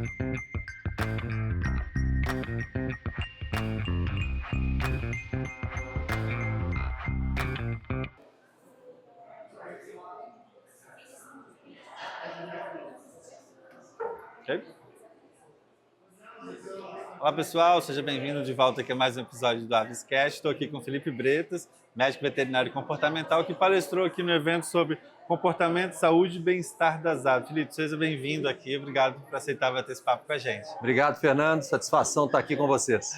Okay. Olá pessoal, seja bem-vindo de volta aqui a mais um episódio do Aviscast. Estou aqui com o Felipe Bretas, médico veterinário comportamental, que palestrou aqui no evento sobre comportamento, saúde e bem-estar das aves. Felipe, seja bem-vindo aqui, obrigado por aceitar bater esse papo com a gente. Obrigado, Fernando, satisfação estar aqui com vocês.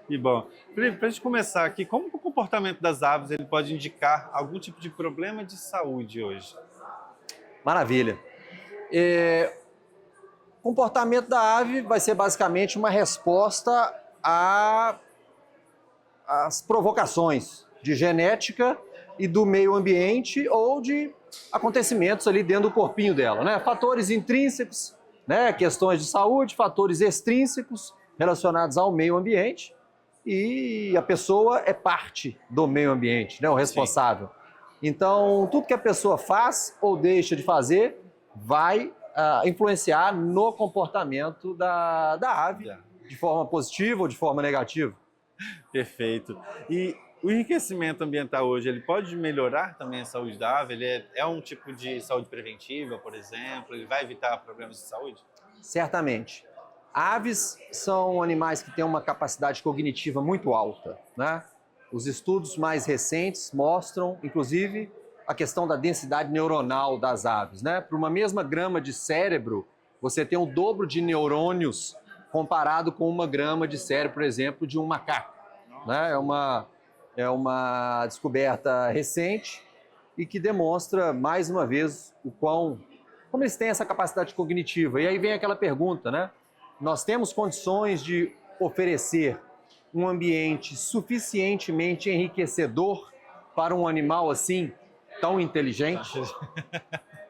E bom, Felipe, para a gente começar aqui, como o comportamento das aves ele pode indicar algum tipo de problema de saúde hoje? Maravilha. O comportamento da ave vai ser basicamente uma resposta às provocações de genética e do meio ambiente ou de acontecimentos ali dentro do corpinho dela, né? Fatores intrínsecos, né? Questões de saúde, fatores extrínsecos relacionados ao meio ambiente e a pessoa é parte do meio ambiente, né? O responsável. Sim. Então, tudo que a pessoa faz ou deixa de fazer vai influenciar no comportamento da ave, de forma positiva ou de forma negativa. Perfeito. E o enriquecimento ambiental hoje, ele pode melhorar também a saúde da ave? Ele é um tipo de saúde preventiva, por exemplo? Ele vai evitar problemas de saúde? Certamente. Aves são animais que têm uma capacidade cognitiva muito alta, né? Os estudos mais recentes mostram, inclusive, a questão da densidade neuronal das aves, né? Para uma mesma grama de cérebro, você tem o dobro de neurônios comparado com uma grama de cérebro, por exemplo, de um macaco, né? É uma descoberta recente e que demonstra, mais uma vez, como eles têm essa capacidade cognitiva. E aí vem aquela pergunta, né? Nós temos condições de oferecer um ambiente suficientemente enriquecedor para um animal assim, tão inteligente?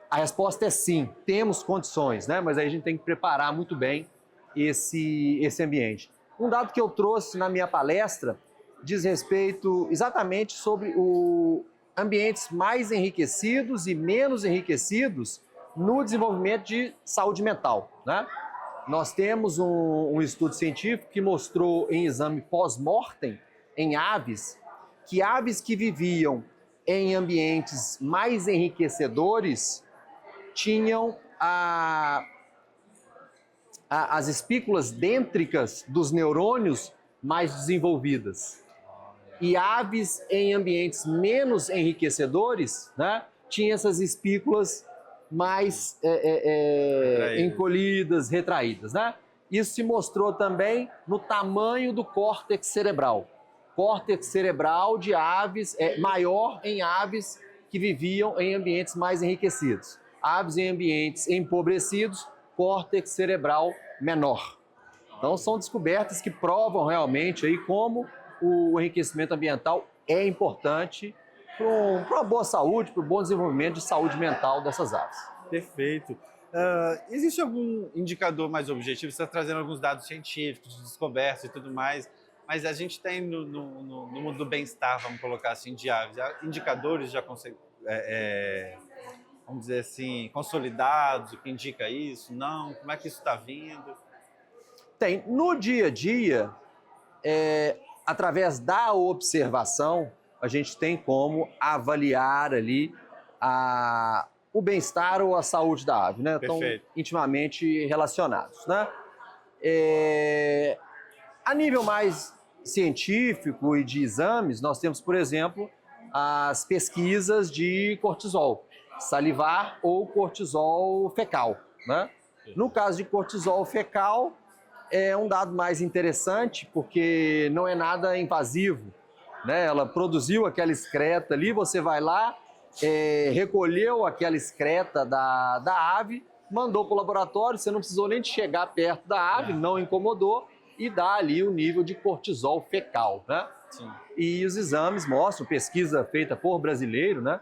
A resposta é sim, temos condições, né? Mas aí a gente tem que preparar muito bem esse ambiente. Um dado que eu trouxe na minha palestra diz respeito exatamente sobre ambientes mais enriquecidos e menos enriquecidos no desenvolvimento de saúde mental, né? Nós temos um estudo científico que mostrou em exame pós-mortem em aves que viviam em ambientes mais enriquecedores tinham as espículas dêntricas dos neurônios mais desenvolvidas. E aves em ambientes menos enriquecedores, né, tinham essas espículas mais encolhidas, retraídas, né? Isso se mostrou também no tamanho do córtex cerebral. Córtex cerebral de aves maior em aves que viviam em ambientes mais enriquecidos. Aves em ambientes empobrecidos, córtex cerebral menor. Então são descobertas que provam realmente aí como o enriquecimento ambiental é importante para uma boa saúde, para o bom desenvolvimento de saúde mental dessas aves. Perfeito. Existe algum indicador mais objetivo? Você está trazendo alguns dados científicos, de descobertas e tudo mais, mas a gente tem no mundo do bem-estar, vamos colocar assim, de aves, indicadores já vamos dizer assim, consolidados, o que indica isso? Não? Como é que isso está vindo? Tem. No dia a dia, através da observação, a gente tem como avaliar ali o bem-estar ou a saúde da ave, né? Estão intimamente relacionados, né? A nível mais científico e de exames, nós temos, por exemplo, as pesquisas de cortisol salivar ou cortisol fecal, né? No caso de cortisol fecal, é um dado mais interessante porque não é nada invasivo, né? Ela produziu aquela excreta ali, você vai lá, recolheu aquela excreta da ave, mandou para o laboratório, você não precisou nem de chegar perto da ave, não incomodou, e dá ali o nível de cortisol fecal, né? Sim. E os exames mostram, pesquisa feita por brasileiro, né?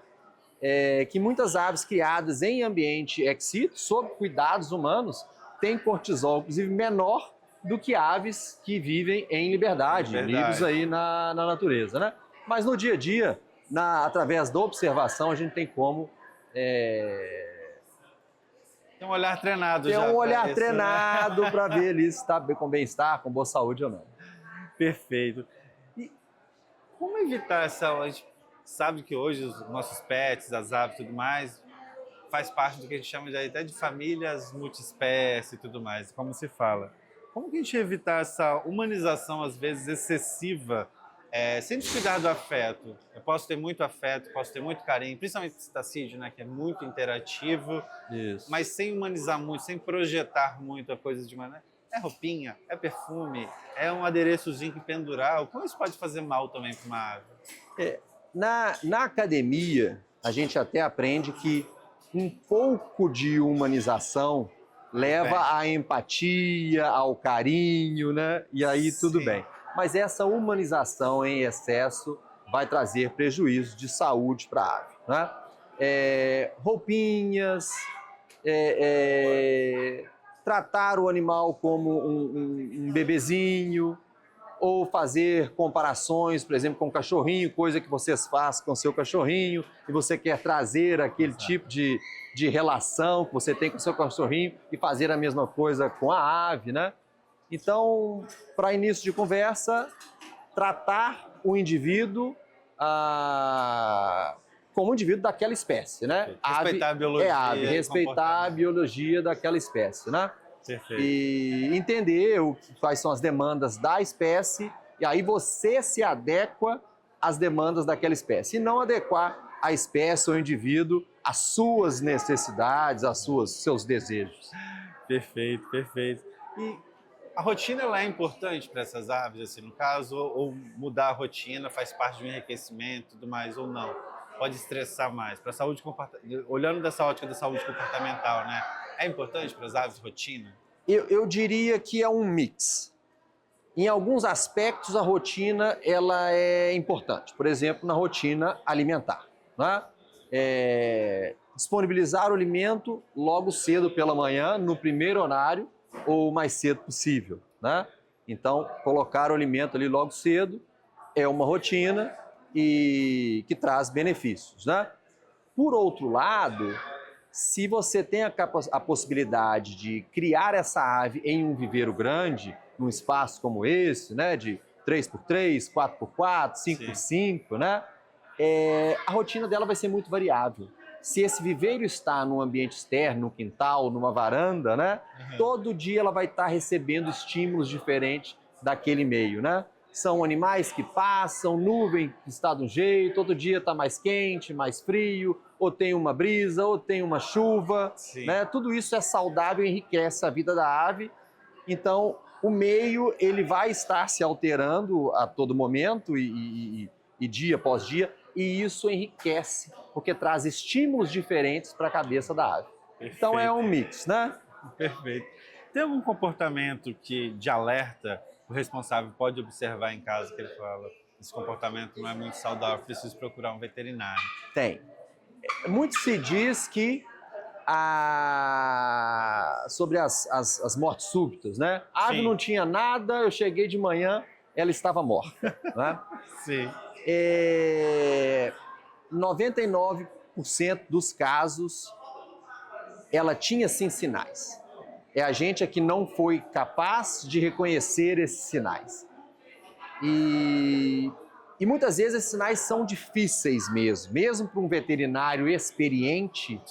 Que muitas aves criadas em ambiente excito, sob cuidados humanos, têm cortisol, inclusive, menor do que aves que vivem em liberdade. Livres aí na natureza, né? Mas no dia a dia, através da observação, a gente tem como Tem um olhar treinado Tem já. um olhar pra isso, né? treinado para ver ali se está com bem-estar, com boa saúde ou não. Perfeito. E como evitar essa... A gente sabe que hoje os nossos pets, as aves e tudo mais, faz parte do que a gente chama até de famílias multiespécie e tudo mais, como se fala. Como que a gente evitar essa humanização, às vezes, excessiva, sem descuidar do afeto? Eu posso ter muito afeto, posso ter muito carinho, principalmente o citacídeo, né, que é muito interativo, Isso. mas sem humanizar muito, sem projetar muito a coisa de maneira... É roupinha, é perfume, é um adereçozinho que pendurar. Como isso pode fazer mal também para uma ave? Na academia, a gente até aprende que um pouco de humanização leva à empatia, ao carinho, né? E aí tudo Sim. bem. Mas essa humanização em excesso vai trazer prejuízo de saúde para a ave, né? Roupinhas, tratar o animal como um bebezinho, ou fazer comparações, por exemplo, com o cachorrinho, coisa que vocês fazem com o seu cachorrinho, e você quer trazer aquele tipo de relação que você tem com o seu cachorrinho e fazer a mesma coisa com a ave, né? Então, para início de conversa, tratar o indivíduo como um indivíduo daquela espécie, né? Respeitar a biologia. É ave, respeitar a biologia daquela espécie, né? Perfeito. E entender quais são as demandas da espécie, e aí você se adequa às demandas daquela espécie, e não adequar a espécie ou o indivíduo às suas necessidades, seus desejos. Perfeito, perfeito. E a rotina ela é importante para essas aves, assim, no caso, ou mudar a rotina faz parte do enriquecimento e tudo mais, ou não? Pode estressar mais. Para a saúde olhando dessa ótica da saúde comportamental, né? É importante para as aves rotina? Eu diria que é um mix. Em alguns aspectos, a rotina ela é importante. Por exemplo, na rotina alimentar, né? Disponibilizar o alimento logo cedo pela manhã, no primeiro horário, ou o mais cedo possível, né? Então, colocar o alimento ali logo cedo é uma rotina e que traz benefícios, né? Por outro lado, se você tem a possibilidade de criar essa ave em um viveiro grande, num espaço como esse, né, de 3x3, 4x4, 5x5, né, a rotina dela vai ser muito variável. Se esse viveiro está num ambiente externo, num quintal, numa varanda, né, todo dia ela vai estar recebendo estímulos diferentes daquele meio, né? São animais que passam, nuvem que está de um jeito, outro dia está mais quente, mais frio, ou tem uma brisa, ou tem uma chuva, né? Tudo isso é saudável e enriquece a vida da ave. Então, o meio ele vai estar se alterando a todo momento e dia após dia, e isso enriquece, porque traz estímulos diferentes para a cabeça da ave. Perfeito. Então é um mix, né? Perfeito. Tem algum comportamento de alerta o responsável pode observar em casa, que ele fala, esse comportamento não é muito saudável, preciso procurar um veterinário? Tem. Muito se diz que sobre as mortes súbitas, né? A ave não tinha nada, eu cheguei de manhã, ela estava morta, né? Sim. 99% dos casos, ela tinha sim sinais. É a gente que não foi capaz de reconhecer esses sinais. E muitas vezes esses sinais são difíceis mesmo para um veterinário experiente,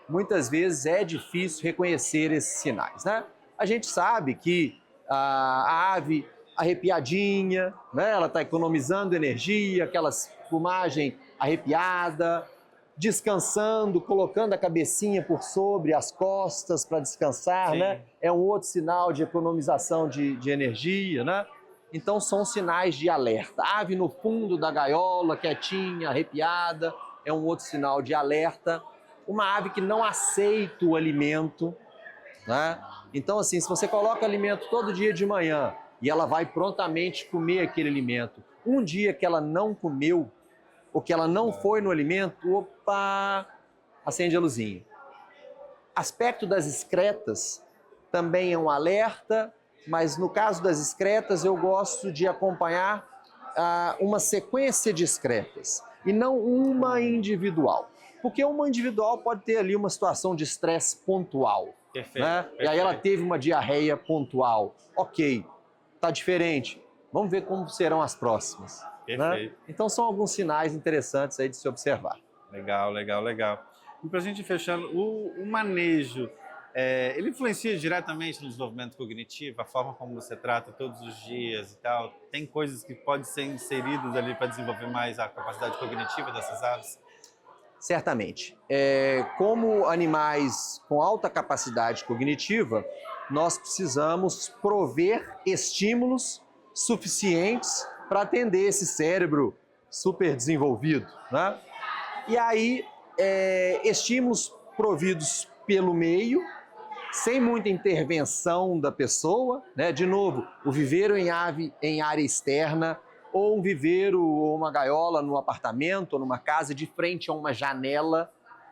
muitas vezes é difícil reconhecer esses sinais, né? A gente sabe que a ave arrepiadinha, né? Ela está economizando energia, aquelas plumagem arrepiada, descansando, colocando a cabecinha por sobre as costas para descansar, né? É um outro sinal de economização de energia, né? Então são sinais de alerta. A ave no fundo da gaiola, quietinha, arrepiada, é um outro sinal de alerta. Uma ave que não aceita o alimento, né? Então assim, se você coloca alimento todo dia de manhã e ela vai prontamente comer aquele alimento, um dia que ela não comeu, ou que ela não foi no alimento, opa, acende a luzinha. Aspecto das excretas também é um alerta, mas no caso das excretas eu gosto de acompanhar uma sequência de excretas e não uma individual. Porque uma individual pode ter ali uma situação de estresse pontual. Perfeito, Né? perfeito. E aí ela teve uma diarreia pontual. Ok, tá diferente. Vamos ver como serão as próximas. Perfeito. Né? Então são alguns sinais interessantes aí de se observar. Legal, legal, legal. E para a gente fechando, o manejo, ele influencia diretamente no desenvolvimento cognitivo, a forma como você trata todos os dias e tal? Tem coisas que podem ser inseridas ali para desenvolver mais a capacidade cognitiva dessas aves? Certamente. Como animais com alta capacidade cognitiva, nós precisamos prover estímulos suficientes para atender esse cérebro super desenvolvido, né? E aí, estímulos providos pelo meio, sem muita intervenção da pessoa, né? De novo, o viveiro em área externa, ou um viveiro ou uma gaiola no apartamento ou numa casa de frente a uma janela.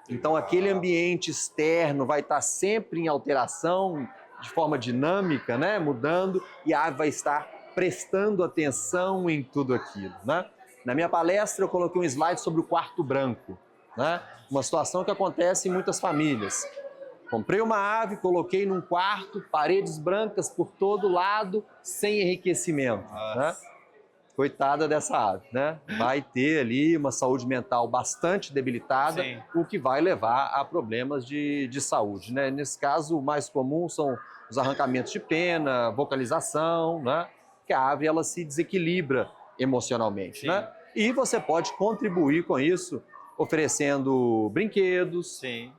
Então aquele ambiente externo vai estar sempre em alteração, de forma dinâmica, né? Mudando, e a ave vai estar prestando atenção em tudo aquilo, né? Na minha palestra eu coloquei um slide sobre o quarto branco, né? Uma situação que acontece em muitas famílias. Comprei uma ave, coloquei num quarto, paredes brancas por todo lado, sem enriquecimento, né? Coitada dessa ave, né? Vai ter ali uma saúde mental bastante debilitada, Sim. O que vai levar a problemas de saúde, né? Nesse caso, o mais comum são os arrancamentos de pena, vocalização, né? Que a ave ela se desequilibra emocionalmente, Sim. né? E você pode contribuir com isso oferecendo brinquedos, Sim.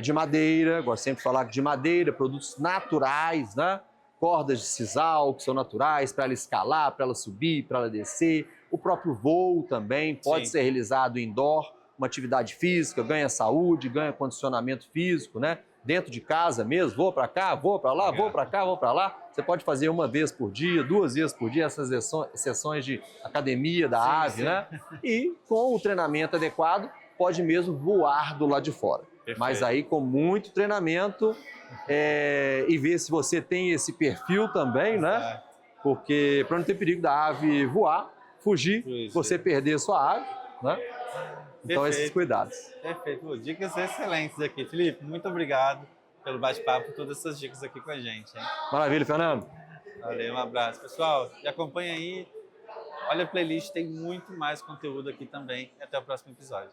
De madeira, gosto sempre de falar de madeira, produtos naturais, né? Cordas de sisal, que são naturais, para ela escalar, para ela subir, para ela descer. O próprio voo também pode Sim. ser realizado indoor, uma atividade física, ganha saúde, ganha condicionamento físico, né? Dentro de casa mesmo, vou para cá, vou para lá, vou para cá, vou para lá. Você pode fazer uma vez por dia, 2 vezes por dia, essas sessões de academia da ave, né? E com o treinamento adequado, pode mesmo voar do lado de fora. Perfeito. Mas aí com muito treinamento e ver se você tem esse perfil também, né? Porque para não ter perigo da ave voar, fugir, você perder sua ave, né? Então Perfeito. esses cuidados. Perfeito. Dicas excelentes aqui. Felipe, muito obrigado pelo bate-papo, todas essas dicas aqui com a gente, hein? Maravilha, Fernando. Valeu, um abraço. Pessoal, e acompanha aí. Olha a playlist, tem muito mais conteúdo aqui também. E até o próximo episódio.